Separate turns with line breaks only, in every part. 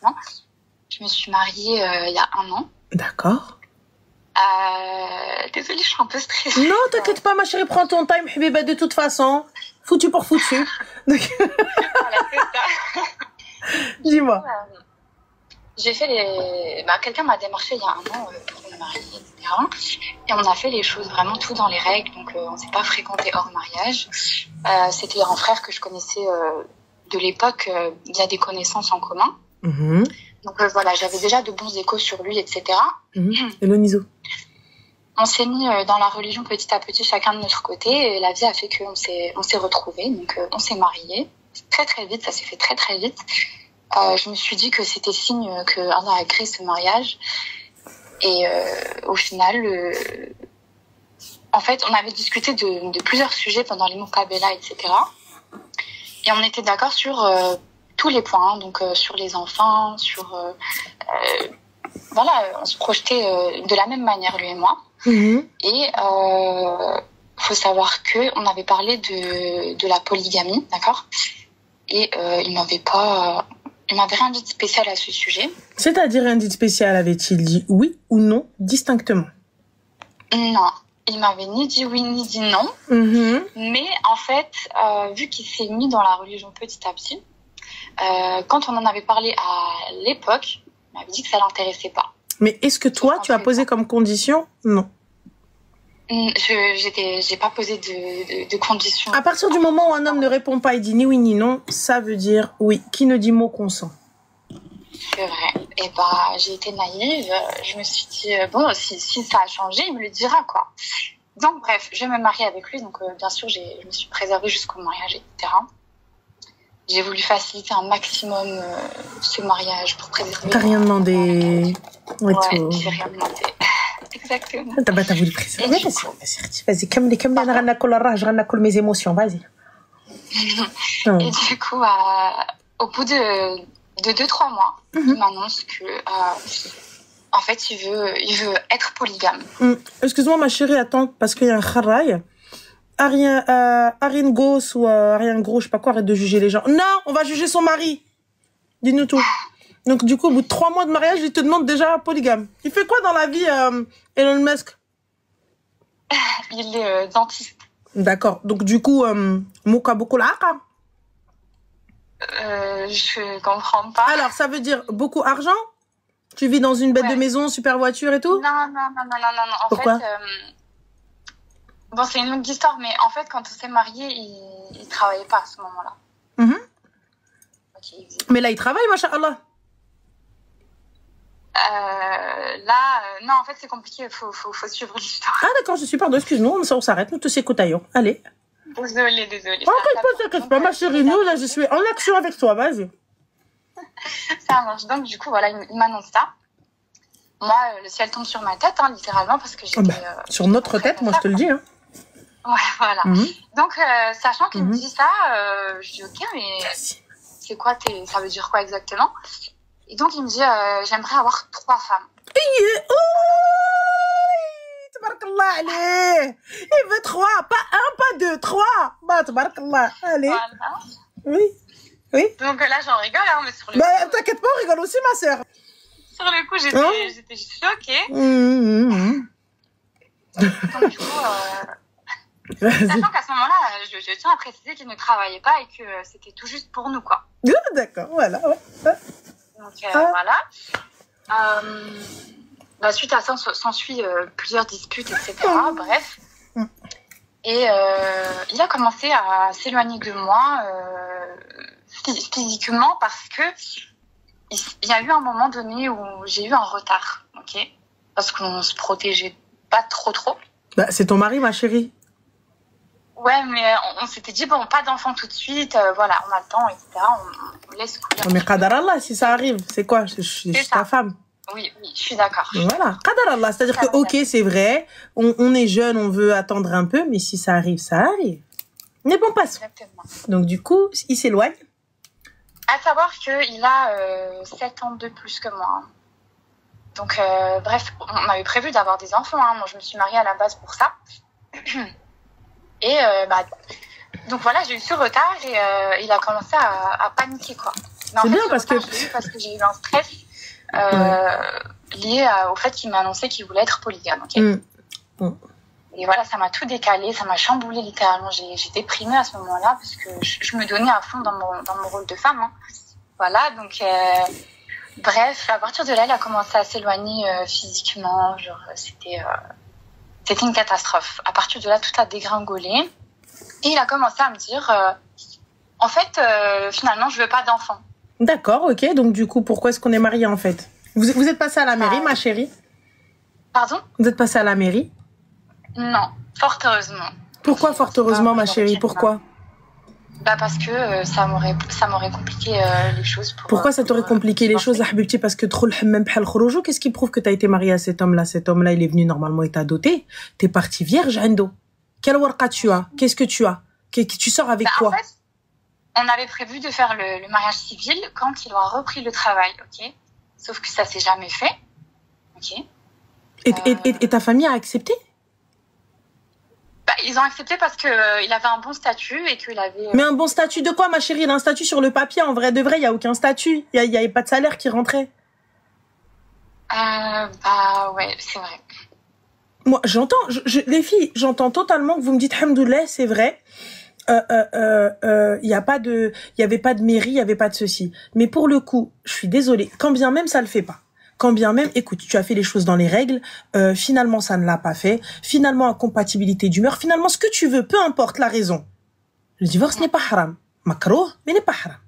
maintenant. Je me suis mariée il y a 1 an.
D'accord.
Désolée, je suis un peu stressée.
Non, t'inquiète pas, ma chérie, prends ton time, Habiba, de toute façon. Foutu pour foutu.
Voilà, c'est ça.
Dis-moi.
J'ai fait quelqu'un m'a démarché il y a 1 an pour me marier, etc. Et on a fait les choses vraiment tout dans les règles. Donc, on s'est pas fréquenté hors mariage. C'était un frère que je connaissais de l'époque via des connaissances en commun. Donc, voilà, j'avais déjà de bons échos sur lui, etc.
Et le niso.
On s'est mis dans la religion petit à petit, chacun de notre côté. Et la vie a fait qu'on s'est retrouvés. Donc, on s'est mariés. Très, très vite. Ça s'est fait très, très vite. Je me suis dit que c'était signe que Allah a créé ce mariage. Et au final, en fait, on avait discuté de plusieurs sujets pendant les Moukabela, etc. Et on était d'accord sur tous les points, donc sur les enfants, sur... voilà, on se projetait de la même manière, lui et moi. Et faut savoir qu'on avait parlé de la polygamie, d'accord ? Et il m'avait rien dit de spécial à ce sujet.
C'est-à-dire rien dit de spécial, avait-il dit oui ou non distinctement?
Non, il m'avait ni dit oui ni dit non. Mais en fait, vu qu'il s'est mis dans la religion petit à petit, quand on en avait parlé à l'époque, il m'avait dit que ça l'intéressait pas.
Mais est-ce que toi, tu as posé comme condition? Non.
J'ai pas posé de conditions.
À partir du moment où un homme ne répond pas, il dit ni oui ni non, ça veut dire oui. Qui ne dit mot consent.
C'est vrai. Et j'ai été naïve. Je me suis dit, bon, si ça a changé, il me le dira, quoi. Donc, bref, je me marie avec lui. Donc, bien sûr, je me suis préservée jusqu'au mariage, etc. J'ai voulu faciliter un maximum ce mariage pour préserver...
T'as rien demandé.
Ouais, j'ai rien demandé. Exactement.
T'as voulu préserver. Vas-y, كملي انا غناكل الرهج غناكل mes émotions, vas-y.
Et du coup, au bout de 2-3 mois, il m'annonce que en fait, il veut être polygame.
Excuse-moi ma chérie, attends, parce qu'il y a un kharaï. Ariane Gos ou Ariane Gros, je sais pas quoi, arrête de juger les gens. Non, on va juger son mari. Dis-nous tout. Donc, du coup, au bout de 3 mois de mariage, il te demande déjà polygame. Il fait quoi dans la vie, Elon Musk?
Il est dentiste.
D'accord. Donc, du coup, Mouka beaucoup l'aka.
Je comprends pas.
Alors, ça veut dire beaucoup argent? Tu vis dans une bête de maison, super voiture et tout?
Non.
Pourquoi?
En fait, bon, c'est une longue histoire, mais en fait, quand on s'est mariés, il travaillait pas à ce moment-là. Okay,
mais là, il travaille, machallah.
Non, en fait, c'est compliqué. Faut suivre l'histoire.
Ah, d'accord, je suis pardon, excuse-nous, on s'arrête, nous tous écoutons. Allez.
Désolée.
T'inquiète pas, ma chérie, nous, là, je suis en action avec toi, vas-y.
Ça marche. Donc, du coup, voilà, il m'annonce ça. Moi, le ciel tombe sur ma tête, littéralement, parce que j'étais...
sur notre tête, moi, je te le dis, hein.
Ouais, voilà. Donc, sachant qu'il me dit ça, je dis, ok, mais c'est quoi, ça veut dire quoi exactement? Et donc, il me dit, j'aimerais avoir 3 femmes.
Tabarakallah, allez. Il veut 3, pas 1, pas 2, 3. Tabarakallah, allez.
Voilà.
Oui.
Donc là, j'en rigole, mais sur le
coup... t'inquiète pas, on rigole aussi, ma sœur.
Sur le coup, j'étais choquée. Donc, du coup... Sachant qu'à ce moment-là, je tiens à préciser qu'il ne travaillait pas et que c'était tout juste pour nous, quoi.
D'accord, voilà.
Donc, voilà. Suite à ça, s'ensuit plusieurs disputes, etc. Bref. Et il a commencé à s'éloigner de moi physiquement parce que il y a eu un moment donné où j'ai eu un retard, ok? Parce qu'on se protégeait pas trop.
C'est ton mari, ma chérie.
Ouais, mais on s'était dit, bon, pas d'enfant tout de suite, voilà, on a le temps, etc. On laisse courir.
Mais qadarallah, si ça arrive, c'est quoi? Je suis ta femme.
Oui, je suis d'accord.
Voilà, qadarallah, c'est-à-dire que, ok, c'est vrai, on est jeune, on veut attendre un peu, mais si ça arrive, ça arrive. Mais bon, passons.
Exactement.
Donc, du coup, il s'éloigne.
À savoir qu'il a 7 ans de plus que moi. Donc, bref, on avait prévu d'avoir des enfants. Moi, je me suis mariée à la base pour ça. Et donc voilà, j'ai eu ce retard et il a commencé à paniquer, quoi. Mais
C'est
en fait,
bien
le
parce que...
retard, je l'ai eu parce que j'ai eu un stress lié au fait qu'il m'a annoncé qu'il voulait être polygame. Okay, et voilà, ça m'a tout décalé, ça m'a chamboulé littéralement. J'ai déprimé à ce moment-là parce que je me donnais à fond dans mon rôle de femme. Hein. Voilà, donc bref, à partir de là, il a commencé à s'éloigner physiquement. Genre, c'était une catastrophe. À partir de là, tout a dégringolé. Et il a commencé à me dire, en fait, finalement, je veux pas d'enfant.
D'accord, ok. Donc du coup, pourquoi est-ce qu'on est mariés en fait? Vous êtes passée à la mairie, ma chérie?
Pardon?
Vous êtes passée à la mairie?
Non, fort heureusement.
Pourquoi fort heureusement, ma chérie? Pourquoi?
Bah parce que ça m'aurait compliqué les choses.
Pourquoi ça t'aurait compliqué les choses, Habibti? Parce que trop le hammam bhal khouroujou, qu'est-ce qui prouve que t'as été mariée à cet homme-là? Cet homme-là, il est venu normalement, il t'a doté. T'es partie vierge, Ando. Quel warqa tu as? Qu'est-ce que tu as? Tu sors avec quoi?
En fait, on avait prévu de faire le mariage civil quand il aura repris le travail, ok? Sauf que ça s'est jamais fait, ok?
Et ta famille a accepté?
Bah, ils ont accepté parce que il avait un bon statut et qu'il avait...
Mais un bon statut de quoi, ma chérie? Il a un statut sur le papier. En vrai de vrai, il n'y a aucun statut. Il y avait pas de salaire qui rentrait.
Bah ouais, c'est vrai.
Moi, j'entends, les filles, j'entends totalement que vous me dites, hamdoulilah, c'est vrai. Il y avait pas de mairie, il y avait pas de ceci. Mais pour le coup, je suis désolée. Quand bien même ça le fait pas. Quand bien même, écoute, tu as fait les choses dans les règles, finalement ça ne l'a pas fait, finalement incompatibilité d'humeur, finalement ce que tu veux, peu importe la raison. Le divorce n'est pas haram. Makrouh, mais n'est pas haram.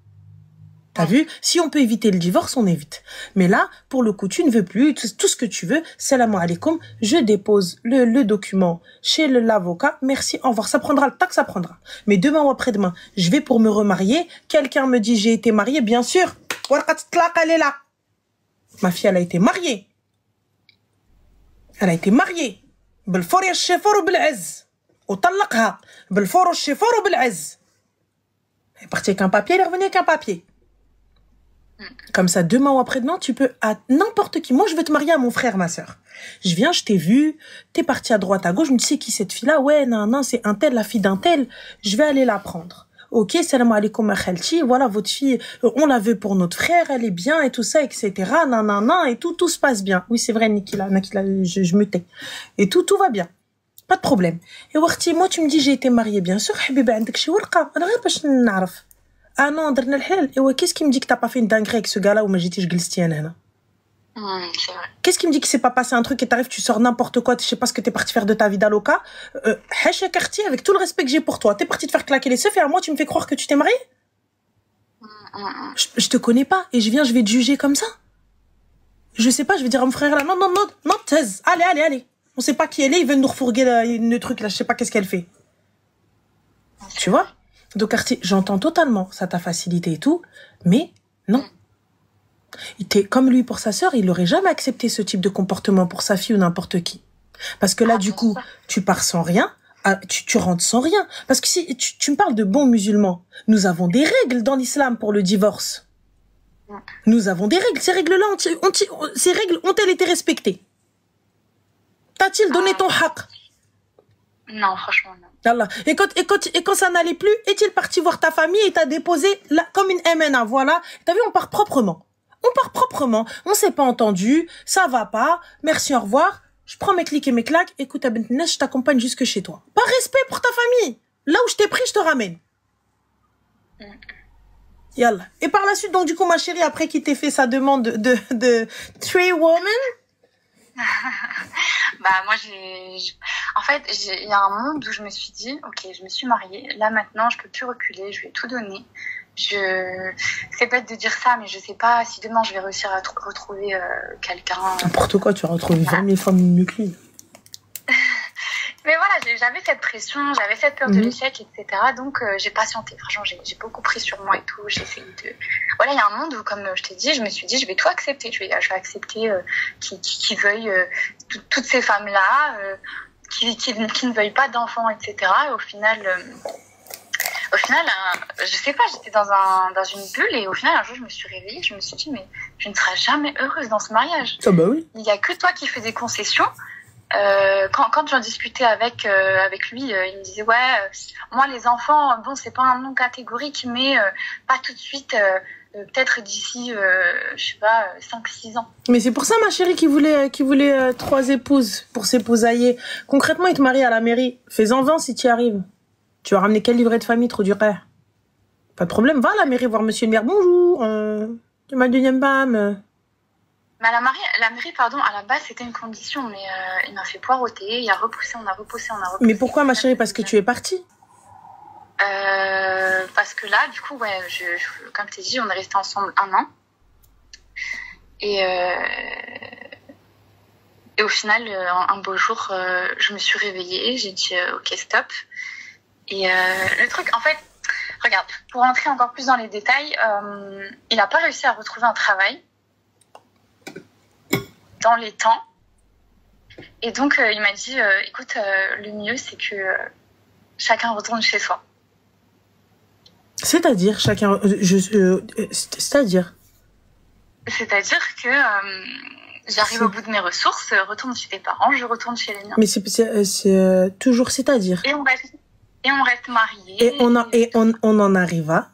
T'as vu? Si on peut éviter le divorce, on évite. Mais là, pour le coup, tu ne veux plus, tout ce que tu veux, salam alaikum, je dépose le document chez l'avocat, merci, au revoir. Ça prendra le temps que ça prendra. Mais demain ou après-demain, je vais pour me remarier, quelqu'un me dit j'ai été mariée, bien sûr, warqat tlaq, elle est là. Ma fille, elle a été mariée. Elle a été mariée. بالفور يا الشفور وبالعز وطلقها بالفور والشفور وبالعز. Elle est partie avec un papier, elle est revenue avec un papier. Comme ça, demain ou après-demain, tu peux à n'importe qui. Moi, je veux te marier à mon frère, ma sœur. Je viens, je t'ai vu, t'es partie à droite, à gauche, je me dis, c'est qui cette fille-là? Ouais, non, c'est un tel, la fille d'un tel. Je vais aller la prendre. Ok, salam alaikum, khalti, voilà, votre fille, on la veut pour notre frère, elle est bien, et tout ça, etc. Non, et tout se passe bien. Oui, c'est vrai, Nikila, je me tais. Et tout va bien. Pas de problème. Et Warti, moi, tu me dis, j'ai été mariée, bien sûr, habiba, عندك شي ورقة. أنا غير باش نعرف. Ah non, درنا الحلال. Et ouais, qu'est-ce qui me dit que t'as pas fait une dinguerie avec ce gars-là ou ما جيتيش جلستي أنا هنا?
C'est vrai.
Qu'est-ce qui me dit qu'il s'est pas passé un truc et t'arrives, tu sors n'importe quoi, je sais pas ce que t'es parti faire de ta vie d'aloca. Hacha Cartier, avec tout le respect que j'ai pour toi, t'es parti te faire claquer les seufs et à moi tu me fais croire que tu t'es marié? Je te connais pas et je vais te juger comme ça. Je sais pas, je vais dire à mon frère là, non, taise, allez. On sait pas qui elle est, il veut nous refourguer le truc là, je sais pas qu'est-ce qu'elle fait. Tu vois? Donc Cartier, j'entends totalement, ça t'a facilité et tout, mais non. Il était comme lui pour sa sœur, il n'aurait jamais accepté ce type de comportement pour sa fille ou n'importe qui. Parce que là, du coup, tu pars sans rien, tu rentres sans rien. Parce que si tu me parles de bons musulmans, nous avons des règles dans l'islam pour le divorce. Nous avons des règles. Ces règles-là, ces règles ont-elles été respectées? T'a-t-il donné ton haq?
Non, franchement, non.
Allah. Et quand ça n'allait plus, est-il parti voir ta famille et t'a déposé là, comme une MNA, voilà. T'as vu, on part proprement. On s'est pas entendu, ça va pas, merci, au revoir. Je prends mes clics et mes claques, écoute, Abentnes, je t'accompagne jusque chez toi. Par respect pour ta famille. Là où je t'ai pris, je te ramène. Yallah. Et par la suite, donc, du coup, ma chérie, après qu'il t'ait fait sa demande de Three Women.
Bah, moi, en fait, il y a un monde où je me suis dit, ok, je me suis mariée. Là, maintenant, je peux plus reculer, je vais tout donner. C'est bête de dire ça, mais je sais pas si demain je vais réussir à retrouver quelqu'un.
N'importe quoi, tu vas retrouver 20 000 femmes mieux que lui.
Mais voilà, j'avais cette pression, j'avais cette peur de l'échec, etc. Donc j'ai patienté. Franchement, j'ai beaucoup pris sur moi et tout. J'ai essayé de. Voilà, il y a un monde où, comme je t'ai dit, je me suis dit, je vais tout accepter. Je vais accepter qu'ils veuillent toutes ces femmes-là, qui ne veuillent pas d'enfants, etc. Et au final, je sais pas, j'étais dans une bulle et au final, un jour, je me suis réveillée, je me suis dit, mais je ne serai jamais heureuse dans ce mariage.
Ah bah oui.
Il y a que toi qui fais des concessions. Quand j'en discutais avec lui, il me disait, ouais, moi, les enfants, bon, c'est pas un nom catégorique, mais pas tout de suite, peut-être d'ici, je sais pas, 5-6 ans.
Mais c'est pour ça, ma chérie, qui voulait 3 épouses pour s'épousailler. Concrètement, il te marie à la mairie. Fais-en 20 si tu y arrives. Tu vas ramener quel livret de famille, trop du rire? Pas de problème, va à la mairie voir monsieur le maire. Bonjour, tu m'as deuxième femme.
Mais la mairie, pardon, à la base, c'était une condition, mais il m'a fait poireauter, il a repoussé, on a repoussé.
Mais pourquoi, ma chérie? Parce que tu es partie.
Parce que là, du coup, ouais, comme tu t'ai dit, on est restés ensemble 1 an. Et au final, un beau jour, je me suis réveillée, j'ai dit ok, stop. Et le truc, en fait, regarde, pour rentrer encore plus dans les détails, il n'a pas réussi à retrouver un travail dans les temps. Et donc, il m'a dit, écoute, le mieux, c'est que chacun retourne chez soi.
C'est-à-dire, chacun... c'est-à-dire
que j'arrive au bout de mes ressources, retourne chez tes parents, je retourne chez les miens.
Mais c'est toujours c'est-à-dire.
Et on reste mariés.
Et on en arriva.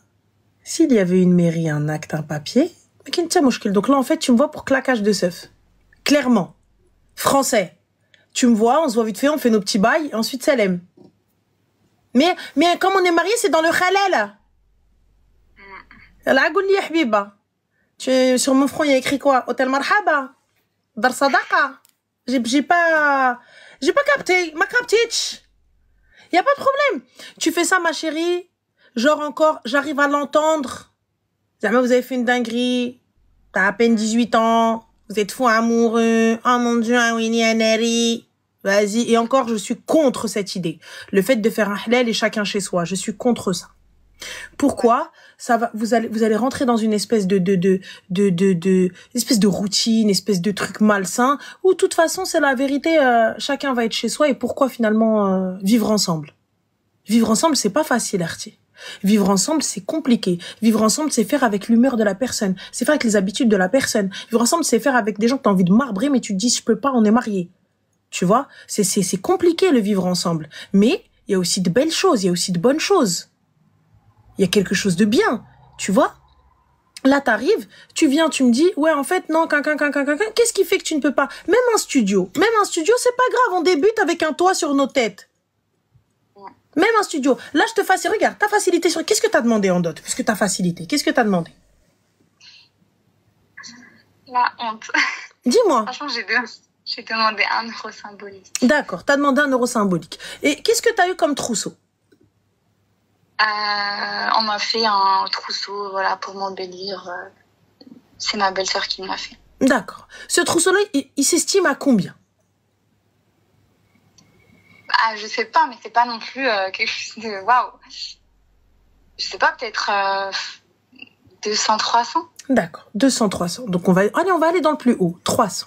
S'il y avait une mairie, un acte, un papier, donc là, en fait, tu me vois pour claquage de seuf. Clairement. Français. Tu me vois, on se voit vite fait, on fait nos petits bails, et ensuite, ça l'aime. Mais comme on est mariés, c'est dans le halal. La gouli habiba. Sur mon front, il y a écrit quoi? Hôtel Marhaba. Dar Sadaqa. J'ai pas capté. Ma captich. Y a pas de problème. Tu fais ça, ma chérie. Genre encore, j'arrive à l'entendre. Jamais vous avez fait une dinguerie. T'as à peine 18 ans. Vous êtes fou amoureux. Oh mon Dieu, un Winnie Aneri. Vas-y. Et encore, je suis contre cette idée. Le fait de faire un halal et chacun chez soi. Je suis contre ça. Pourquoi? Ça va, vous allez rentrer dans une espèce espèce de routine, espèce de truc malsain, où de toute façon, c'est la vérité, chacun va être chez soi, et pourquoi finalement vivre ensemble? Vivre ensemble, c'est pas facile, Artie. Vivre ensemble, c'est compliqué. Vivre ensemble, c'est faire avec l'humeur de la personne, c'est faire avec les habitudes de la personne. Vivre ensemble, c'est faire avec des gens que t'as envie de marbrer, mais tu te dis, je peux pas, on est mariés. Tu vois? C'est compliqué, le vivre ensemble. Mais, il y a aussi de belles choses, il y a aussi de bonnes choses. Il y a quelque chose de bien, tu vois. Là, t'arrives, tu viens, tu me dis, ouais, en fait, non, qu'est-ce qui fait que tu ne peux pas? Même un studio, c'est pas grave, on débute avec un toit sur nos têtes. Même un studio. Là, je te facilite, regarde, ta facilité sur... Qu'est-ce que t'as demandé en dot? Puisque t'as facilité, qu'est-ce que t'as demandé?
La honte.
Dis-moi.
Franchement, j'ai demandé 1 euro symbolique.
D'accord, t'as demandé 1 euro symbolique. Et qu'est-ce que t'as eu comme trousseau?
On m'a fait un trousseau, voilà, pour m'embellir. C'est ma belle-sœur qui me l'a fait.
D'accord. Ce trousseau-là, il s'estime à combien?
Ah, je sais pas, mais c'est pas non plus quelque chose de waouh. Je sais pas, peut-être 200-300.
D'accord, 200-300. Donc on va aller dans le plus haut, 300.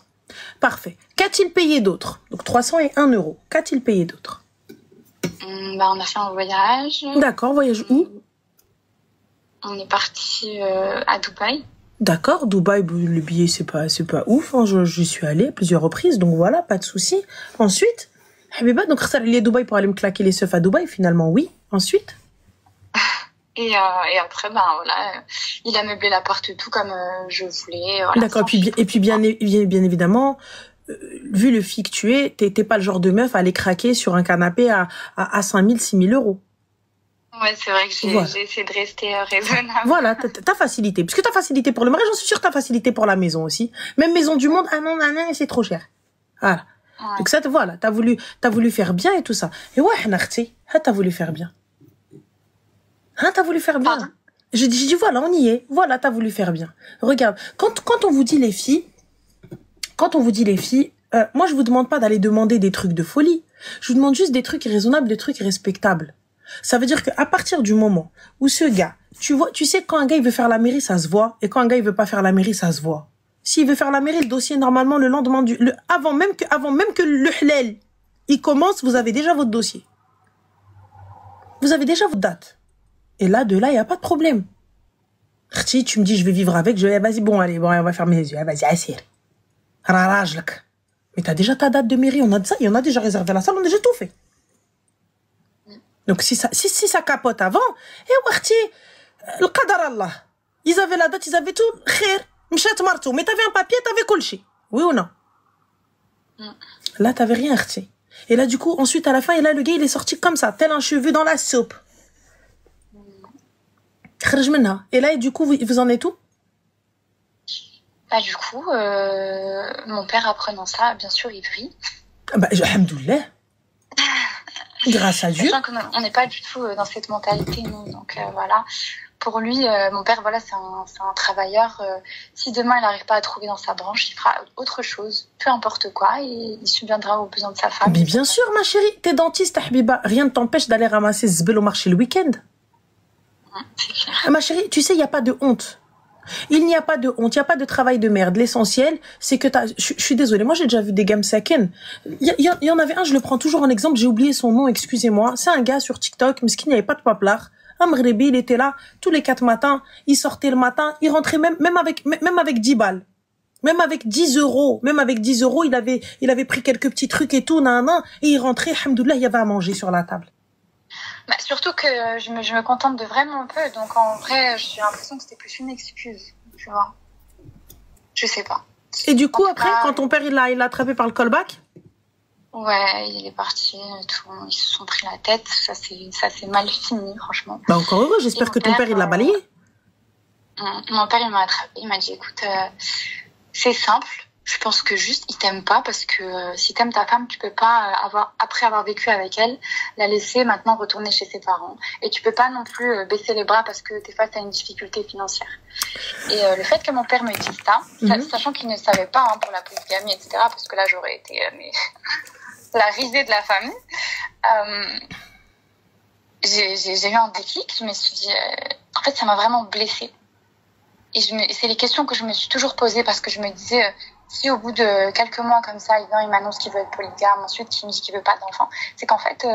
Parfait. Qu'a-t-il payé d'autre? Donc 300 et 1 euro. Qu'a-t-il payé d'autre?
On a fait un voyage.
D'accord, voyage où?
On est parti à Dubaï.
D'accord, Dubaï, le billet c'est pas ouf, hein, j'y suis allée à plusieurs reprises, donc voilà, pas de souci. Ensuite, Habiba, donc ça allait à Dubaï pour aller me claquer les seufs à Dubaï, finalement, oui. Ensuite?
Et après, ben voilà, il a meublé l'appart tout comme je voulais. Voilà,
d'accord, et puis bien évidemment, vu le fille que tu es, t'es pas le genre de meuf à aller craquer sur un canapé à 5 000, 6 000 euros.
Ouais, c'est vrai que j'ai essayé de rester raisonnable.
Voilà, t'as facilité. Puisque t'as facilité pour le mariage, j'en suis sûre que t'as facilité pour la maison aussi. Même maison du monde, ah non, c'est trop cher. Voilà. Ouais. Donc ça, voilà, t'as voulu faire bien et tout ça. Et ouais, Narti, t'as voulu faire bien. Hein, t'as voulu faire bien. J'ai dit, voilà, on y est. Voilà, t'as voulu faire bien. Regarde, quand on vous dit les filles, moi, je vous demande pas d'aller demander des trucs de folie. Je vous demande juste des trucs raisonnables, des trucs respectables. Ça veut dire qu'à partir du moment où ce gars, tu sais, quand un gars, il veut faire la mairie, ça se voit. Et quand un gars, il veut pas faire la mairie, ça se voit. S'il veut faire la mairie, le dossier, normalement, le lendemain avant même que le halal, il commence, vous avez déjà votre dossier. Vous avez déjà votre date. Et là, de là, il n'y a pas de problème. Si tu me dis, je vais vivre avec, je vais, vas-y, bon, allez, bon, on va fermer les yeux, vas-y, assire. Rarajlak. Mais t'as déjà ta date de mairie, on a de ça, et on a déjà réservé la salle, on a déjà tout fait. Donc, si ça capote avant, et warti, le qadar Allah. Ils avaient la date, ils avaient tout. Khair, mchat marteau. Mais t'avais un papier, t'avais kolchi. Oui ou non? Là, t'avais rien, Arti. Et là, du coup, ensuite, à la fin, et là, le gars, il est sorti comme ça, tel un cheveu dans la soupe. Kharaj minha. Et là, et du coup, vous en êtes où?
Bah, du coup, mon père, apprenant ça, bien sûr, il vrille.
Bah, alhamdoulilah. Grâce à Dieu.
Sachant qu'on n'est pas du tout dans cette mentalité, nous. Donc, voilà. Pour lui, mon père, voilà, c'est un travailleur. Si demain, il n'arrive pas à trouver dans sa branche, il fera autre chose. Peu importe quoi, et il subviendra aux besoins de sa femme.
Mais bien sûr, ma chérie. T'es dentiste, Habiba. Rien ne t'empêche d'aller ramasser ce zbel au marché le week-end.
C'est clair.
Ma chérie, tu sais, il n'y a pas de honte. Il n'y a pas de honte, il n'y a pas de travail de merde. L'essentiel, c'est que je suis désolée. Moi, j'ai déjà vu des gammes saken. Il y en avait un, je le prends toujours en exemple. J'ai oublié son nom, excusez-moi. C'est un gars sur TikTok, mais ce qui n'y avait pas de paplard. Un Mghribi, il était là tous les 4 matins. Il sortait le matin. Il rentrait même avec 10 balles. Même avec 10 euros. Même avec 10 euros, il avait pris quelques petits trucs et tout, et il rentrait, alhamdoulilah, il y avait à manger sur la table.
Bah, surtout que je me contente de vraiment peu. Donc, en vrai, j'ai l'impression que c'était plus une excuse. Tu vois. Je sais pas.
Et du coup, après, quand ton père, il l'a attrapé par le callback?
Ouais, il est parti et tout. Ils se sont pris la tête. Ça s'est mal fini, franchement.
Bah, encore heureux. J'espère que ton père, il l'a balayé.
Mon père, il m'a attrapé. Il m'a dit, écoute, c'est simple. Je pense que juste, il t'aime pas parce que si t'aimes ta femme, tu peux pas, après avoir vécu avec elle, la laisser maintenant retourner chez ses parents. Et tu peux pas non plus baisser les bras parce que t'es face à une difficulté financière. Et le fait que mon père me dise ça, sachant qu'il ne savait pas pour la polygamie, etc., parce que là, j'aurais été la risée de la famille, j'ai eu un déclic. Je me suis dit, en fait, ça m'a vraiment blessée. Et c'est les questions que je me suis toujours posées parce que je me disais, si au bout de quelques mois comme ça, il m'annonce qu'il veut être polygame, ensuite qu'il me dit qu'il veut pas d'enfant, c'est qu'en fait,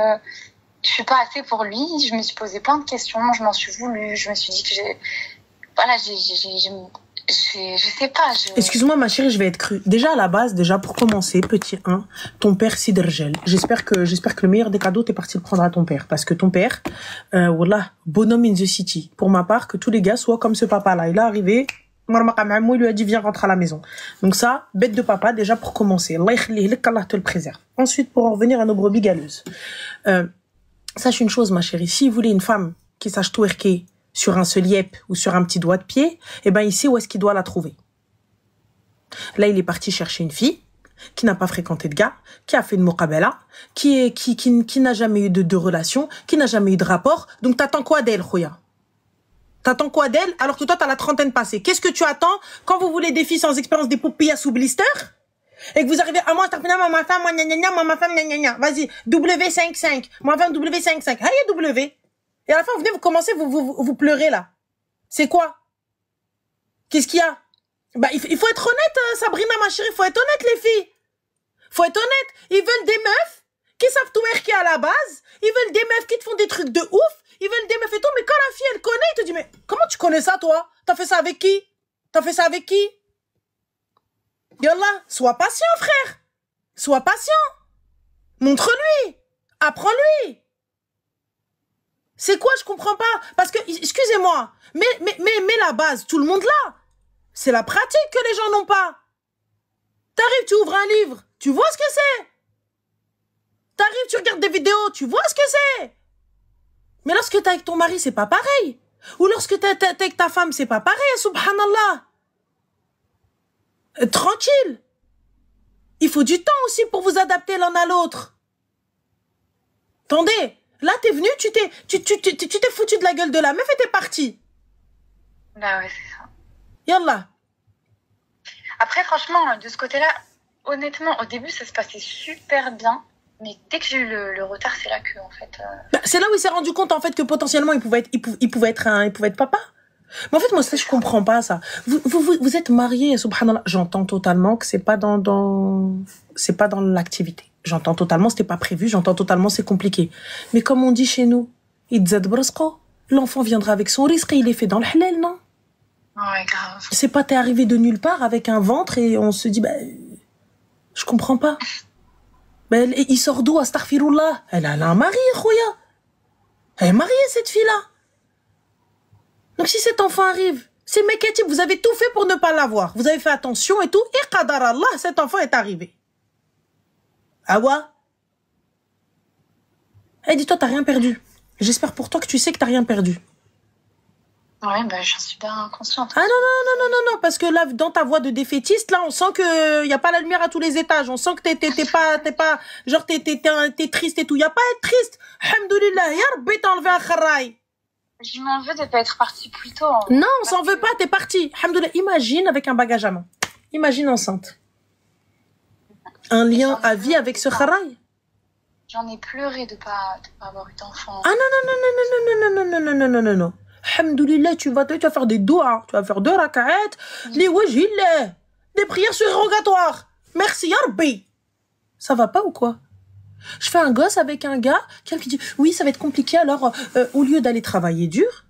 je suis pas assez pour lui. Je me suis posé plein de questions, je m'en suis voulu, je me suis dit que je sais pas.
Excuse-moi, ma chérie, je vais être crue. Déjà, à la base, pour commencer, petit 1, ton père, Sidergel. J'espère que le meilleur des cadeaux, t'es parti le prendre à ton père. Parce que ton père, wallah, bonhomme in the city. Pour ma part, que tous les gars soient comme ce papa-là. Il est arrivé, il lui a dit, viens, rentre à la maison. Donc ça, bête de papa, déjà pour commencer. Allah te le préserve. Ensuite, pour en revenir à nos brebis galeuses. Sache une chose, ma chérie. Si vous voulez une femme qui sache twerker sur un seul yep ou sur un petit doigt de pied, eh ben, il sait où est-ce qu'il doit la trouver. Là, il est parti chercher une fille qui n'a pas fréquenté de gars, qui a fait une muqabala, qui n'a jamais eu de relation, qui n'a jamais eu de rapport. Donc, t'attends quoi d'elle, Khouya? T'attends quoi d'elle alors que toi, t'as la trentaine passée? Qu'est-ce que tu attends quand vous voulez des filles sans expérience, des poupillas sous blister? Et que vous arrivez à moi, ma femme, moi, ma femme, vas-y, W55, ma femme, W55. Aïe, W. Et à la fin, vous venez, vous commencez, vous pleurez, là. C'est quoi? Qu'est-ce qu'il y a? Bah, il faut être honnête, Sabrina, ma chérie, il faut être honnête, les filles. Faut être honnête. Ils veulent des meufs qui savent twerker à la base. Ils veulent des meufs qui te font des trucs de ouf. Ils veulent des meufs et tout. Mais quand la fille, elle connaît, il te dit, mais comment tu connais ça, toi? T'as fait ça avec qui? T'as fait ça avec qui? Yallah, sois patient, frère. Sois patient. Montre-lui. Apprends-lui. C'est quoi, je comprends pas. Parce que, excusez-moi, mais la base, tout le monde l'a. C'est la pratique que les gens n'ont pas. T'arrives, tu ouvres un livre, tu vois ce que c'est. T'arrives, tu regardes des vidéos, tu vois ce que c'est. Mais lorsque t'es avec ton mari, c'est pas pareil. Ou lorsque t'es avec ta femme, c'est pas pareil, subhanallah. Tranquille. Il faut du temps aussi pour vous adapter l'un à l'autre. Attendez, là t'es venu, tu t'es foutu de la gueule de la meuf et t'es parti.
Bah ouais, c'est ça.
Yallah.
Après, franchement, de ce côté-là, honnêtement, au début, ça se passait super bien. Mais dès que j'ai eu le retard, c'est là que, en fait...
Bah, c'est là où il s'est rendu compte, en fait, que potentiellement, il pouvait être papa. Mais en fait, moi, ça, je comprends pas, ça. Vous êtes mariés, subhanallah. J'entends totalement que c'est pas dans l'activité. J'entends totalement, c'était pas prévu. J'entends totalement, c'est compliqué. Mais comme on dit chez nous, l'enfant viendra avec son risque et il est fait dans le halal, non?
Ouais, grave.
C'est pas t'es arrivé de nulle part avec un ventre et on se dit, bah, je comprends pas. Ben, il sort d'où, astaghfirullah? Elle a un mari, Khouya. Elle est mariée, cette fille-là. Donc si cet enfant arrive, C'est Meketib, vous avez tout fait pour ne pas l'avoir. Vous avez fait attention et tout. Et qadar Allah, cet enfant est arrivé. Ah ouais? Eh, dis-toi, t'as rien perdu. J'espère pour toi que tu sais que t'as rien perdu.
Ouais, bah, j'en suis bien consciente.
Ah non, parce que là, dans ta voix de défaitiste, là, on sent que y a pas la lumière à tous les étages. On sent que t'es pas, genre, t'es triste et tout. Y a pas à être triste. Alhamdoulilah, ya Rabbi, t'as enlevé un kharaï.
Je m'en veux de pas être partie plus tôt.
Non, on s'en veut pas, t'es partie. Alhamdoulilah, imagine avec un bagage à main. Imagine enceinte. Un lien à vie avec ce kharaï.
J'en ai pleuré de pas avoir eu d'enfant.
Ah non. Alhamdoulilah, tu vas faire des doigts, tu vas faire 2 rak'at, les wajhillah, des prières surrogatoires. Merci, ya Rabbi. Ça va pas ou quoi? Je fais un gosse avec un gars, quelqu'un qui dit, oui, ça va être compliqué, alors, au lieu d'aller travailler dur,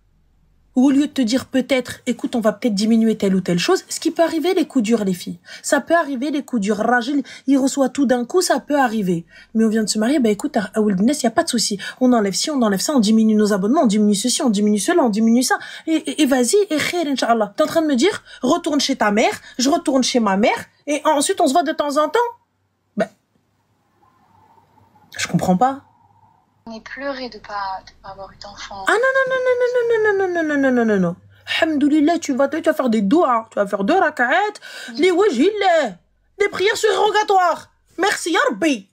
ou au lieu de te dire peut-être, écoute, on va peut-être diminuer telle ou telle chose, ce qui peut arriver, les coups durs, les filles. Ça peut arriver, les coups durs. Rajil, il reçoit tout d'un coup, ça peut arriver. Mais on vient de se marier, bah écoute, à Wilderness, il n'y a pas de souci. On enlève ci, on enlève ça, on diminue nos abonnements, on diminue ceci, on diminue cela, on diminue ça. Et vas-y, et khair, Inch'Allah. T'es en train de me dire, retourne chez ta mère, je retourne chez ma mère, et ensuite on se voit de temps en temps? Ben, je comprends pas.
J'en ai pleuré de pas avoir eu d'enfant.
Ah non. Alhamdoulilah, tu vas faire des doigts, tu vas faire 2 rak'at, les wajhillah, des prières surrogatoires. Merci, ya Rabbi.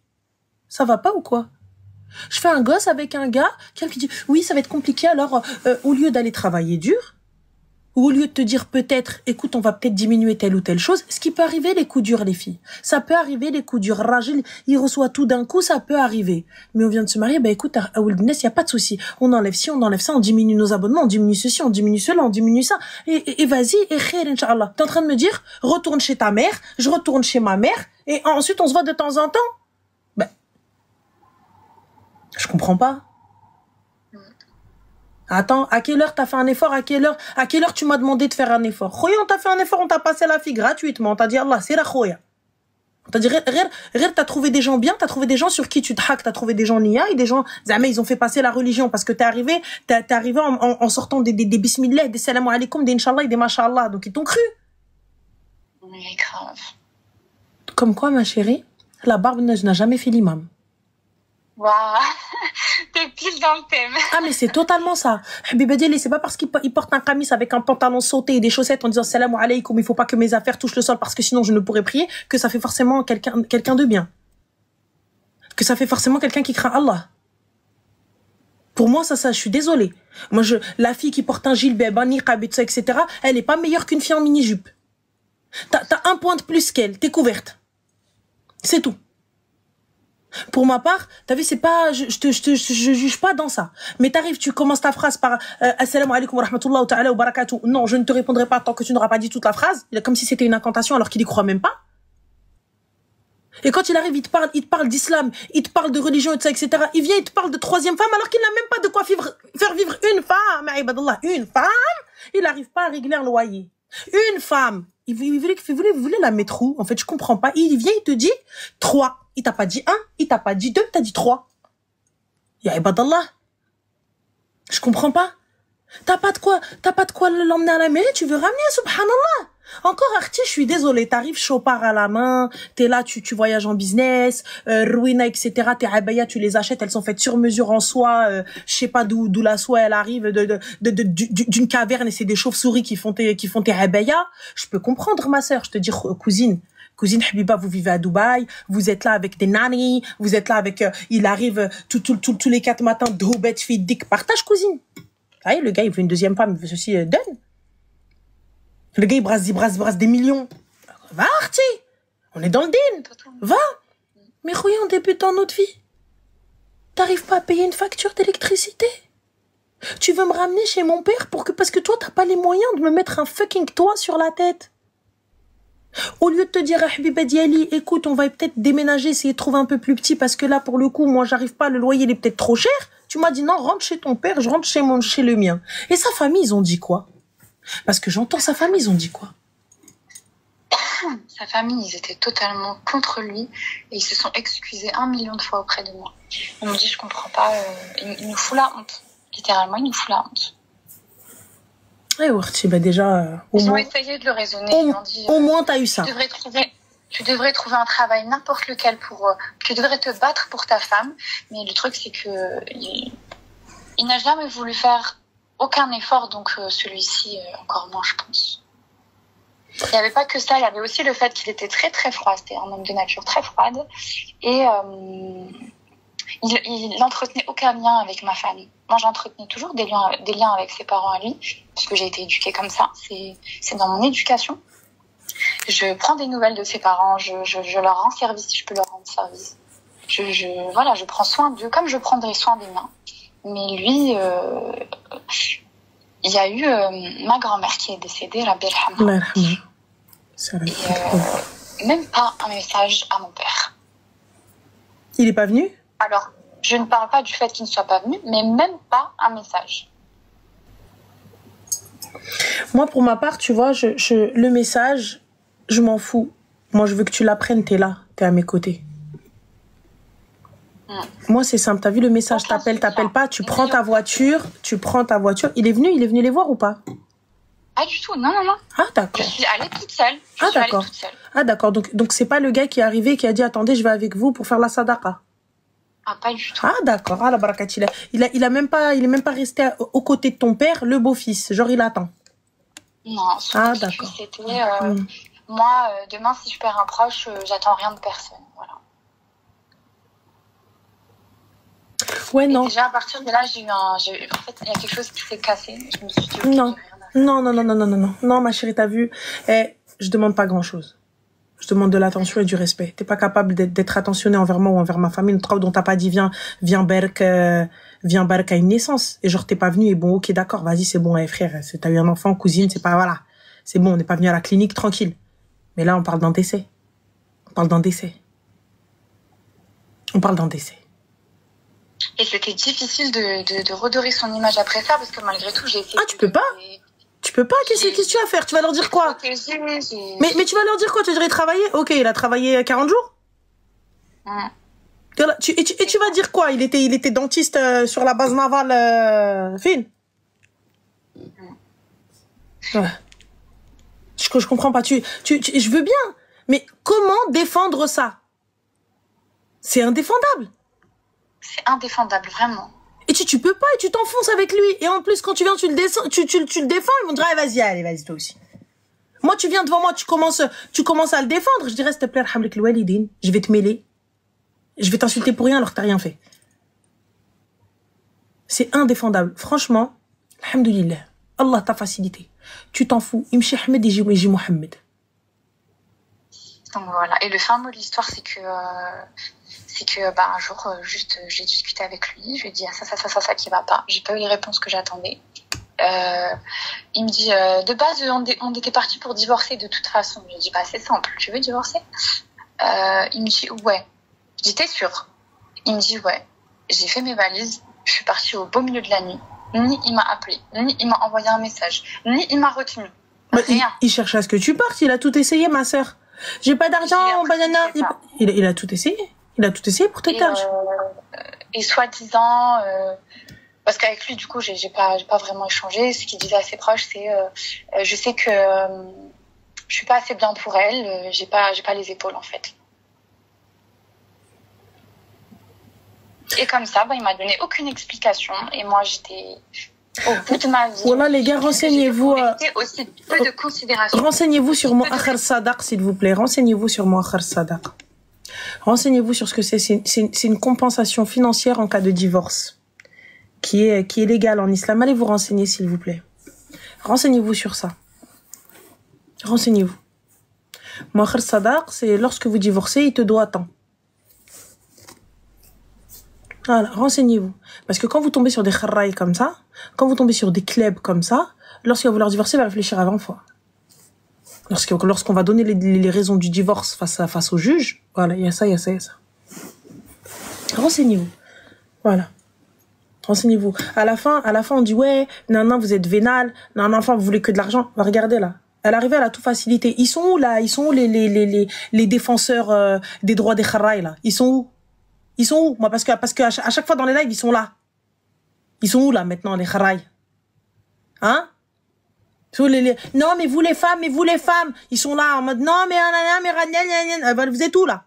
Ça va pas ou quoi? Je fais un gosse avec un gars, quelqu'un qui dit, oui, ça va être compliqué, alors, au lieu d'aller travailler dur, ou au lieu de te dire peut-être, écoute, on va peut-être diminuer telle ou telle chose, ce qui peut arriver, les coups durs, les filles. Ça peut arriver, les coups durs. Rajil, il reçoit tout d'un coup, ça peut arriver. Mais on vient de se marier, bah écoute, à Wilderness, il n'y a pas de souci. On enlève ci, on enlève ça, on diminue nos abonnements, on diminue ceci, on diminue cela, on diminue ça. Et vas-y, et khair, Inch'Allah. T'es en train de me dire, retourne chez ta mère, je retourne chez ma mère, et ensuite on se voit de temps en temps? Ben, je comprends pas. Attends, à quelle heure t'as fait un effort? À quelle heure tu m'as demandé de faire un effort? Khoya, on t'a fait un effort, on t'a passé la fille gratuitement. On t'a dit Allah, c'est la khoya. On t'a dit, t'as trouvé des gens bien, t'as trouvé des gens sur qui tu te hack, t'as trouvé des gens nia et des gens, jamais ils ont fait passer la religion parce que t'es arrivé en sortant des bismillah, des salam alaikum, des inshallah et des mashallah. Donc ils t'ont cru.
Mais grave.
Comme quoi, ma chérie, la barbe n'a jamais fait l'imam.
Waouh, t'es pile dans le thème.
Ah, mais c'est totalement ça. Habiba Dialé, c'est pas parce qu'il porte un camis avec un pantalon sauté et des chaussettes en disant salam alaykoum, il faut pas que mes affaires touchent le sol parce que sinon je ne pourrais prier, que ça fait forcément quelqu'un de bien. Que ça fait forcément quelqu'un qui craint Allah. Pour moi, ça, je suis désolée. Moi, la fille qui porte un gilbeb, un niqab, etc., elle est pas meilleure qu'une fille en mini-jupe. T'as un point de plus qu'elle, t'es couverte. C'est tout. Pour ma part, t'as vu, c'est pas, je juge pas dans ça. Mais t'arrives, tu commences ta phrase par Assalamu alaikum wa rahmatullahi wa ta'ala wa barakatuh. Non, je ne te répondrai pas tant que tu n'auras pas dit toute la phrase. Comme si c'était une incantation alors qu'il y croit même pas. Et quand il arrive, il te parle d'islam, il te parle de religion, etc. Il vient, il te parle de 3e femme alors qu'il n'a même pas de quoi faire vivre une femme. Ibadallah, une femme. Il n'arrive pas à régler un loyer. Une femme. Vous voulez la mettre où? En fait, je comprends pas. Il vient, il te dit 3. Il t'a pas dit 1, il t'a pas dit 2, t'as dit 3. Ya ibadallah. Je comprends pas. T'as pas de quoi l'emmener à la mairie, tu veux ramener, subhanallah. Encore Arti, je suis désolée, t'arrives chopard à la main, t'es là, tu voyages en business, Ruina, etc., tes abaya, tu les achètes, elles sont faites sur mesure en soie, je sais pas d'où la soie elle arrive, d'une caverne et c'est des chauves-souris qui font tes abaya. Je peux comprendre, ma sœur, je te dis, Cousine Habiba, vous vivez à Dubaï, vous êtes là avec des nannies, vous êtes là avec, il arrive tous les 4 matins, Dhoubat, fille, dik, partage, cousine. Ah, le gars, il veut une 2e femme, il veut ceci, donne. Le gars, il brasse des millions. Va, Arti. On est dans le din. Va. Mais Rouille, on débute dans notre vie. T'arrives pas à payer une facture d'électricité? Tu veux me ramener chez mon père parce que toi, t'as pas les moyens de me mettre un fucking toit sur la tête. Au lieu de te dire, Habiba Diali, écoute, on va peut-être déménager, essayer de trouver un peu plus petit parce que là, pour le coup, moi, j'arrive pas, le loyer, il est peut-être trop cher. Tu m'as dit, non, rentre chez ton père, je rentre chez le mien. Et sa famille, ils ont dit quoi? Parce que j'entends sa famille, ils ont dit quoi?
Sa famille, ils étaient totalement contre lui et ils se sont excusés 1 million de fois auprès de moi. On me dit, je comprends pas, il nous fout la honte. Littéralement, il nous fout la honte.
Ouais, Ourti, bah déjà,
Ils ont essayé de le raisonner. Ils ont dit,
au moins, t'as eu ça.
Tu devrais trouver un travail, n'importe lequel, tu devrais te battre pour ta femme. Mais le truc, c'est que il n'a jamais voulu faire aucun effort, donc celui-ci, encore moins, je pense. Il n'y avait pas que ça, il y avait aussi le fait qu'il était très très froid. C'était un homme de nature très froide. Et il n'entretenait aucun lien avec ma famille. Moi, j'entretenais toujours des liens avec ses parents à lui, parce que j'ai été éduquée comme ça. C'est dans mon éducation. Je prends des nouvelles de ses parents, je leur rends service si je peux leur rendre service. Voilà, je prends soin d'eux comme je prendrais soin des miens. Mais lui, il y a eu ma grand-mère qui est décédée, Rabbi Elhamha. Et même pas un message à mon père.
Il est pas venu?
Alors, je ne parle pas du fait qu'il ne soit pas venu, mais même pas un message.
Moi, pour ma part, tu vois, le message, je m'en fous. Moi, je veux que tu l'apprennes, t'es là, t'es à mes côtés. Moi, c'est simple. T'as vu le message, t'appelles pas, tu prends ta voiture. Il est venu les voir ou pas?
Pas du tout, non.
Ah, d'accord.
Je suis allée toute seule.
Ah, d'accord. Donc c'est pas le gars qui est arrivé et qui a dit, attendez, je vais avec vous pour faire la sadaqa.
Ah, pas du tout.
Ah, d'accord. Ah, la barakat, il est même pas resté aux côtés de ton père, le beau-fils. Genre, il attend.
Non,
d'accord.
C'était, moi, demain, si je perds un proche, j'attends rien de personne. Voilà.
Ouais, non.
Et déjà, à partir de là, en fait, il y a quelque chose qui s'est cassé. Je me suis dit, okay,
non. Non, ma chérie, t'as vu? Je demande pas grand-chose. Je demande de l'attention et du respect. T'es pas capable d'être attentionné envers moi ou envers ma famille. Notre dont t'as pas dit, viens Berk à une naissance. Et genre, t'es pas venu et bon, ok, d'accord, vas-y, c'est bon, frère, t'as eu un enfant, cousine, c'est pas, voilà. C'est bon, on n'est pas venu à la clinique tranquille. Mais là, on parle d'un décès. On parle d'un décès.
Et c'était difficile de redorer son image après ça, parce que malgré tout, j'ai essayé.
Ah, tu peux pas? Tu peux pas? Qu'est-ce que tu vas faire? Tu vas leur dire quoi? Mais tu vas leur dire quoi? Tu dirais travailler? Ok, il a travaillé 40 jours? Et tu vas dire quoi? Il était dentiste sur la base navale fine? Ouais. Je comprends pas. Je veux bien, mais comment défendre ça? C'est indéfendable.
C'est indéfendable, vraiment.
Et tu peux pas, et tu t'enfonces avec lui. Et en plus, quand tu viens, tu le défends, ils vont dire, allez, vas-y, toi aussi. Moi, tu viens devant moi, tu commences à le défendre. Je dirais, s'il te plaît, alhamdoulilah walidin, je vais te mêler. Je vais t'insulter pour rien alors que t'as rien fait. C'est indéfendable. Franchement, alhamdoulilah. Allah t'a facilité. Tu t'en fous. Imshi Ahmed et Jim Mohamed.
Donc voilà. Et le fin mot de l'histoire, c'est que un jour, j'ai discuté avec lui. Je lui ai dit, ça qui va pas. J'ai pas eu les réponses que j'attendais. Il me dit, de base, on était partis pour divorcer de toute façon. Je lui ai dit, c'est simple. Tu veux divorcer? Il me dit, ouais. Je dis, t'es sûr? Il me dit, ouais. J'ai fait mes valises. Je suis partie au beau milieu de la nuit. Ni il m'a appelé, ni il m'a envoyé un message, ni il m'a retenu. Rien.
Il cherche à ce que tu partes. Il a tout essayé, ma sœur. J'ai pas d'argent, banana. Il a tout essayé. Il a tout essayé pour te taire.
Et soi-disant, parce qu'avec lui, du coup, j'ai pas vraiment échangé. Ce qu'il disait à ses proches, c'est, je sais que je suis pas assez bien pour elle. J'ai pas les épaules, en fait. Et comme ça, il m'a donné aucune explication. Et moi, j'étais au bout de ma vie.
Voilà, les gars, renseignez-vous.
Aussi peu de considération.
Renseignez-vous sur Mu'akhar Sadaq, s'il vous plaît. Renseignez-vous sur Mu'akhar Sadaq. Renseignez-vous sur ce que c'est. C'est une compensation financière en cas de divorce qui est légale en islam. Allez vous renseigner, s'il vous plaît. Renseignez-vous sur ça. Renseignez-vous. Mu'akhar Sadaq, c'est lorsque vous divorcez, il te doit tant. Voilà, renseignez-vous. Parce que quand vous tombez sur des kharraïs comme ça, quand vous tombez sur des klebs comme ça, lorsqu'il va vouloir divorcer, il va réfléchir à 20 fois. Lorsqu'on va donner les raisons du divorce face au juge, voilà, il y a ça. Renseignez-vous. Voilà. Renseignez-vous. À la fin, on dit, ouais, non, vous êtes vénal, non, enfin, vous voulez que de l'argent. Va regarder, là. Elle arrivait à la tout facilité. Ils sont où, là? Ils sont où les défenseurs des droits des kharraïs, là? Ils sont où? Moi, parce que à chaque fois dans les lives, ils sont là. Ils sont où, là, maintenant, les kharraïs? Hein? Non, mais vous les femmes, ils sont là en mode non, mais vous êtes où là?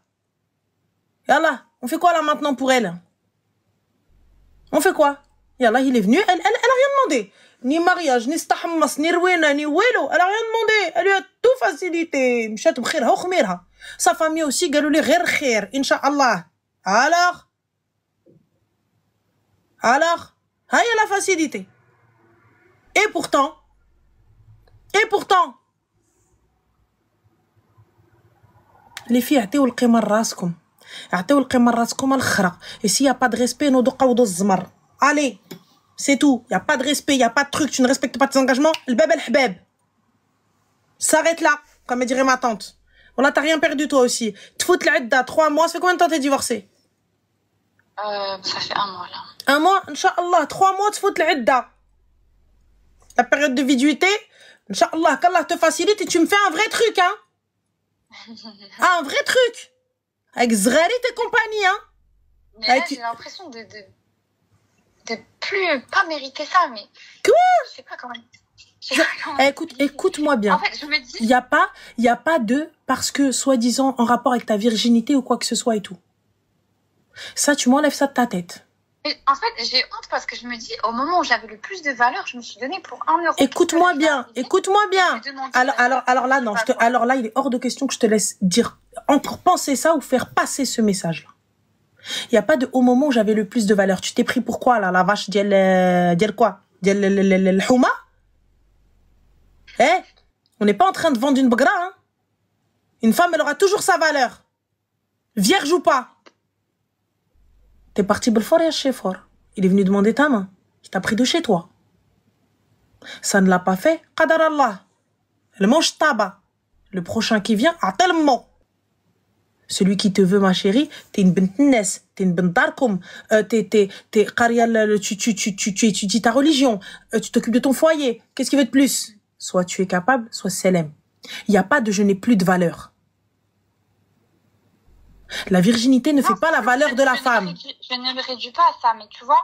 Yallah, on fait quoi là maintenant pour elle? On fait quoi? Yallah, il est venu, elle a rien demandé. Ni mariage, ni stahmas, ni rwena, ni welo. Elle a rien demandé. Elle lui a tout facilité. Mchat bkhirha ou khmirha. Sa famille aussi, galou li ghir khir, incha'Allah. Alors, il y a la facilité. Et pourtant, les filles, عطيو القيمة لراسكم. عطيو القيمة لراسكم الخرا. Et s'il y a pas de respect, nous نقعدوا الزمر. Allez, c'est tout. Il y a pas de respect, il y a pas de truc, tu ne respectes pas tes engagements. Le bab el hbab. S'arrête là, comme dirait ma tante. Voilà, t'as rien perdu toi aussi. Tu fous l'idda 3 mois, ça fait combien de temps t'es divorcée?
Ça fait 1 mois là.
1 mois, Inch'Allah, 3 mois, tu fous l'idda. La période de viduité, Inch'Allah, qu'Allah te facilite et tu me fais un vrai truc, hein. Un vrai truc. Avec Zrari et compagnie, hein.
Mais là, j'ai l'impression de plus pas mériter ça, mais...
Quoi?
Je sais pas comment...
Écoute-moi bien.
En fait, je me dis...
Il y a pas de... Parce que, soi-disant, en rapport avec ta virginité ou quoi que ce soit et tout. Ça, tu m'enlèves ça de ta tête.
Et en fait, j'ai honte parce que je me dis, au moment où j'avais le plus de valeur, je me suis donné pour 1 euro.
Écoute-moi bien. Alors là, non. Alors là, il est hors de question que je te laisse dire, encore penser ça ou faire passer ce message-là. Il n'y a pas de au moment où j'avais le plus de valeur. Tu t'es pris pour quoi, là, la vache d'yel quoi? D'yel houma? Eh? On n'est pas en train de vendre une bagra, hein? Une femme, elle aura toujours sa valeur. Vierge ou pas. T'es parti Belfort et chez Fort. Il est venu demander ta main. Il t'a pris de chez toi. Ça ne l'a pas fait. Qadar Allah. Elle mange tabac. Le prochain qui vient a tellement. Celui qui te veut, ma chérie, t'es une bint Ness, t'es une bint Darkoum, tu étudies ta religion, tu t'occupes de ton foyer. Qu'est-ce qu'il veut de plus? Soit tu es capable, soit Selem. Il n'y a pas de je n'ai plus de valeur. La virginité ne fait pas la valeur de la femme.
Je ne me réduis pas à ça, mais tu vois,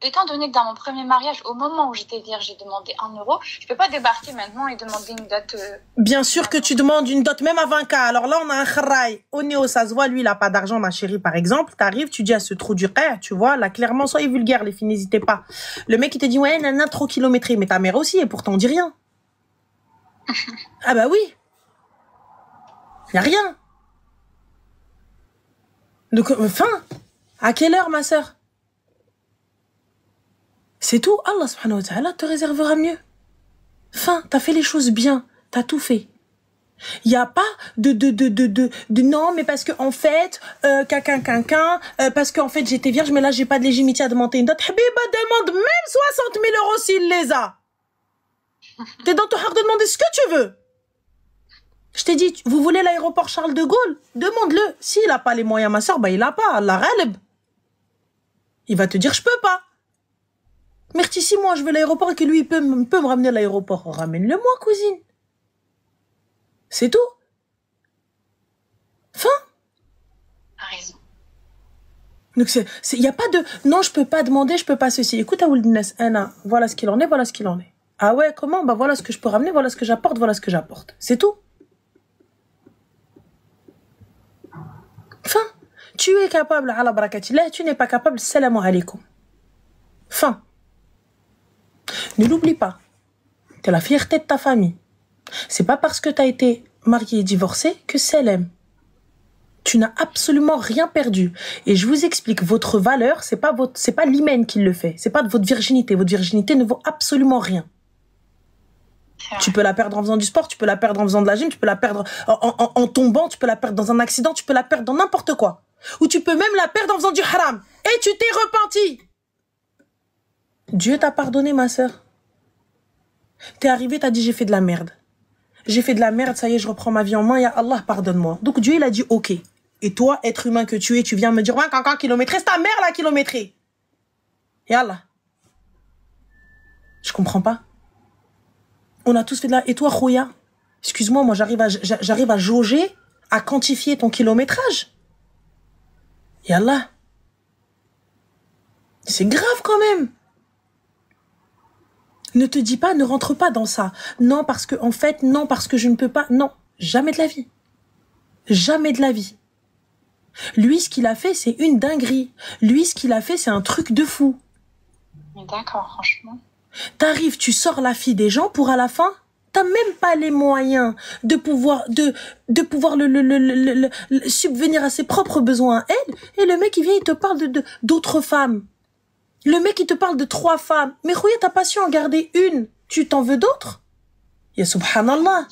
étant donné que dans mon premier mariage, au moment où j'étais vierge, j'ai demandé 1 euro, je peux pas débarquer maintenant et demander une dot.
Bien sûr que tu demandes une dot, même à 20K. Alors là, on a un kharaï. Au néo, ça se voit, lui, il a pas d'argent, ma chérie, par exemple. T'arrives, tu dis à ce trou du ré, tu vois, là, clairement, soyez vulgaire, les filles, n'hésitez pas. Le mec, il te dit, ouais, nana, trop kilométré. Mais ta mère aussi, et pourtant, on dit rien. Ah bah oui. Y a rien. Donc, à quelle heure, ma sœur? C'est tout. Allah subhanahu wa ta'ala te réservera mieux. T'as fait les choses bien. T'as tout fait. Il n'y a pas de non, mais parce que en fait, parce qu'en fait, j'étais vierge, mais là, j'ai pas de légitimité à demander une dot. Habiba demande même 60 000 euros s'il les a. T'es dans ton haq de demander ce que tu veux. Je t'ai dit, vous voulez l'aéroport Charles de Gaulle? Demande-le. S'il a pas les moyens, ma soeur, bah il a pas. Allah ghalib. Il va te dire, je peux pas. Merci, si moi je veux l'aéroport et que lui il peut me ramener à l'aéroport. Ramène-le moi, cousine. C'est tout.
T'as raison.
Donc il y a pas de non, je peux pas demander, je peux pas ceci. Écoute, Aouldines, Anna, voilà ce qu'il en est, voilà ce qu'il en est. Ah ouais, comment? Bah voilà ce que je peux ramener, voilà ce que j'apporte, voilà ce que j'apporte. C'est tout. Tu es capable, ala barakatillah, tu n'es pas capable, salam alaikum. Ne l'oublie pas. T'es la fierté de ta famille. C'est pas parce que t'as été marié et divorcé que c'est l'aime. Tu n'as absolument rien perdu. Et je vous explique, votre valeur, c'est pas l'hymen qui le fait. C'est pas de votre virginité. Votre virginité ne vaut absolument rien. Tu peux la perdre en faisant du sport, tu peux la perdre en faisant de la gym, tu peux la perdre en tombant, tu peux la perdre dans un accident, tu peux la perdre dans n'importe quoi. Ou tu peux même la perdre en faisant du haram. Et tu t'es repenti. Dieu t'a pardonné, ma sœur. T'es arrivé, t'as dit j'ai fait de la merde. J'ai fait de la merde, ça y est, je reprends ma vie en main, ya Allah, pardonne-moi. Donc Dieu, il a dit ok. Et toi, être humain que tu es, tu viens me dire, ouais, cancan kilométré, c'est ta mère la kilométrée. Ya Allah. Je comprends pas. On a tous fait de la... Et toi, Khouya, excuse-moi, moi, j'arrive à jauger, à quantifier ton kilométrage. Yallah. C'est grave quand même. Ne te dis pas, ne rentre pas dans ça. Non, parce que, en fait, non, parce que je ne peux pas. Non, jamais de la vie. Jamais de la vie. Lui, ce qu'il a fait, c'est une dinguerie. Lui, ce qu'il a fait, c'est un truc de fou.
D'accord, franchement.
T'arrives, tu sors la fille des gens pour à la fin, t'as même pas les moyens de pouvoir subvenir à ses propres besoins à elle. Et le mec, il vient, il te parle d'autres femmes. Le mec, il te parle de 3 femmes. Mais Khouya, t'as pas su en garder une. Tu t'en veux d'autres? Ya subhanallah.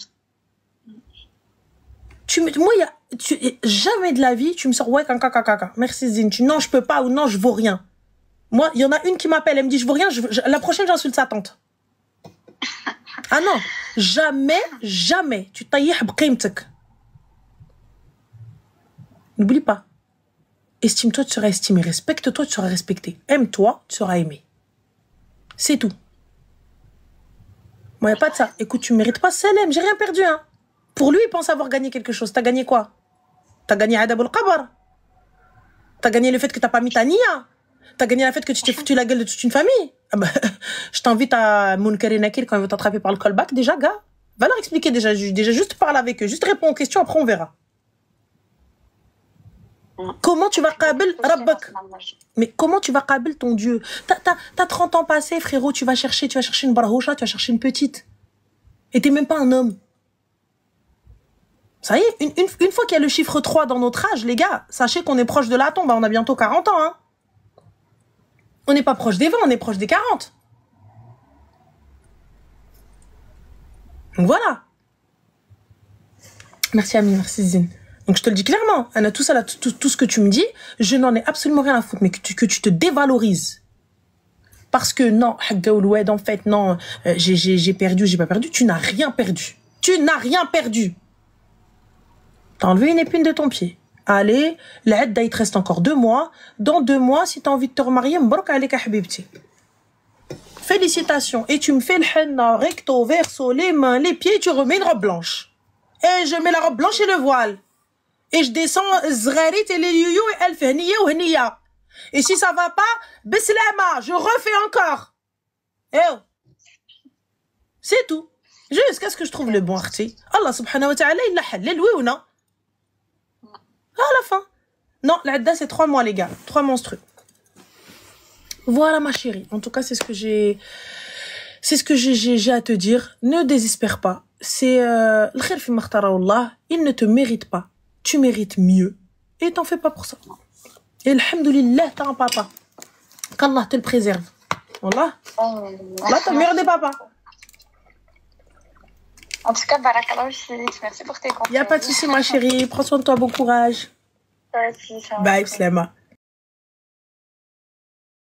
Jamais de la vie, tu me sors, ouais, caca. Merci Zine. Non, je peux pas, ou non, je vaux rien. Moi, il y en a une qui m'appelle, elle me dit, je vaux rien, la prochaine, j'insulte sa tante. Ah non, jamais. Tu tailles bqimtek. N'oublie pas. Estime-toi, tu seras estimé. Respecte-toi, tu seras respecté. Aime-toi, tu seras aimé. C'est tout. Moi, y a pas de ça. Écoute, tu mérites pas Salem, j'ai rien perdu, hein. Pour lui, il pense avoir gagné quelque chose. T'as gagné quoi? T'as gagné Adab al-Qabar. T'as gagné le fait que t'as pas mis ta nia. T'as gagné le fait que tu t'es foutu la gueule de toute une famille. Ah bah, je t'invite à Munkar et Nakir quand ils vont t'attraper par le callback. Déjà, gars, va leur expliquer déjà juste parle avec eux. Juste réponds aux questions, après on verra. Comment tu vas qabil Rabbak? Mais comment tu vas qabil ton Dieu? T'as 30 ans passés, frérot, tu vas chercher une barhoucha, tu vas chercher une petite. Et t'es même pas un homme. Ça y est, une fois qu'il y a le chiffre 3 dans notre âge, les gars, sachez qu'on est proche de la tombe. On a bientôt 40 ans, hein. On n'est pas proche des 20, on est proche des 40. Donc voilà. Merci Ami, merci Zine. Donc je te le dis clairement, Anna, tout ça, tout ce que tu me dis, je n'en ai absolument rien à foutre, mais que tu te dévalorises. Parce que non, en fait, non, j'ai perdu, j'ai pas perdu. Tu n'as rien perdu. Tu n'as rien perdu. T'as enlevé une épine de ton pied. Allez, l'adda, il te reste encore 2 mois. Dans 2 mois, si t'as envie de te remarier, mbarok aleka habibti. Félicitations. Et tu me fais le henna, recto, verso, les mains, les pieds, tu remets une robe blanche. Et je mets la robe blanche et le voile. Et je descends zgharit et les youyou et elle fait niya ou niya. Et si ça va pas, bislama, je refais encore. Et oh. C'est tout. Jusqu'à ce que je trouve le bon arti. Allah subhanahu wa ta'ala, il l'a halal, oui ou non? À la fin. Non, l'adda, c'est 3 mois, les gars. 3 menstrues. Voilà, ma chérie. En tout cas, c'est ce que j'ai à te dire. Ne désespère pas. C'est, l'khir fi makhtara Allah. Il ne te mérite pas. Tu mérites mieux. Et t'en fais pas pour ça. Et alhamdoulilah, t'as un papa. Qu'Allah te le préserve. Wallah. Là, t'as le meilleur des papas.
En tout cas, barakallahu fik. Merci pour tes conseils.
Y a pas de souci, ma chérie. Prends soin de toi, bon courage.
Toi aussi,
Bye, Slama.